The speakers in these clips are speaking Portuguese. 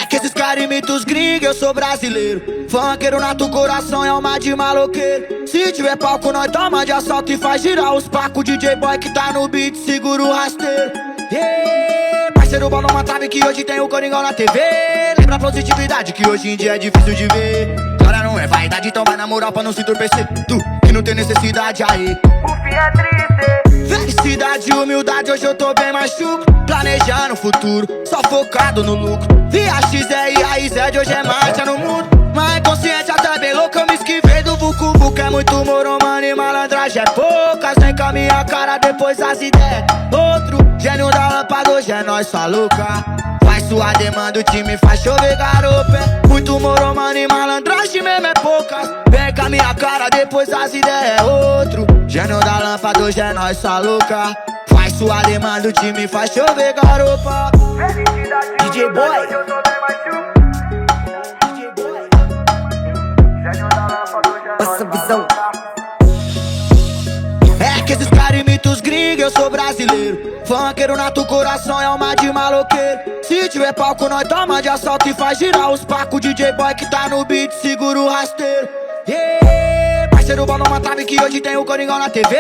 que esses caras imitam os gringos, eu sou brasileiro. Funkeiro nato, coração é uma de maloqueiro. Se tiver palco, nós toma de assalto e faz girar os pacos. DJ boy que tá no beat, segura o rasteiro. Yeah. Parceiro, bola uma trave que hoje tem o Coringão na TV. Lembra a positividade que hoje em dia é difícil de ver. Agora não é vaidade, então vai na moral pra não se entorpecer. Tu que não tem necessidade aí, O fim é triste. felicidade e humildade, hoje eu tô bem machuco. Planejando o futuro, só focado no lucro. Via XR e a IZ de hoje é marcha no mundo. Mas consciente até bem louco, eu me esquivei do Vucu Vucu. É muito moro, mano, e malandragem é poucas. Vem com a minha cara, depois as ideias. Outro gênio da lâmpada, hoje é nós, sua louca. Faz sua demanda, o time faz chover garopa. É muito moro, mano, e malandragem mesmo é poucas. Vem com a minha cara, depois as ideias. Outro gênio da lâmpada, hoje é nós, sua louca. Faz sua demanda, o time faz chover garopa. Felicidade e DJ humildade, Boy. hoje eu tô bem machuco. DJ Boy. Gênio da lâmpada, hoje é nós, Passa sua visão. louca. É que esses caras imitam os gringos, eu sou brasileiro. Funkeiro nato, coração é uma de maloqueiro. Se tiver palco, nós toma de assalto e faz girar os pacos. DJ boy que tá no beat, segura o rasteiro. Yeah. Parceiro, bola uma trave que hoje tem o Coringão na TV.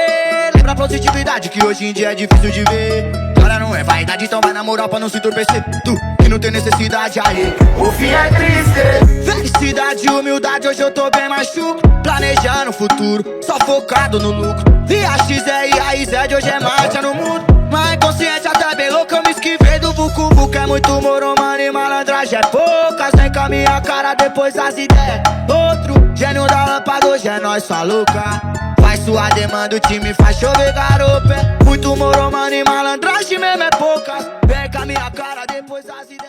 Lembra a positividade que hoje em dia é difícil de ver. Agora não é vaidade, então vai na moral pra não se entorpecer. Tu que não tem necessidade aí, O fim é triste. felicidade e humildade, hoje eu tô bem machuco. Planejando o futuro, só focado no lucro. Via XR e a IZ de hoje é marcha no mundo. Mas consciente até bem louco, eu me esquivei do Vucu Vucu. É muito moro, mano, e malandragem é poucas. Vem com a minha cara, depois as ideias. Outro gênio da lâmpada, hoje é nós, sua louca. Faz sua demanda, o time faz chover garopa. É muito moro, mano, e malandragem mesmo é poucas. Vem com a minha cara, depois as ideias.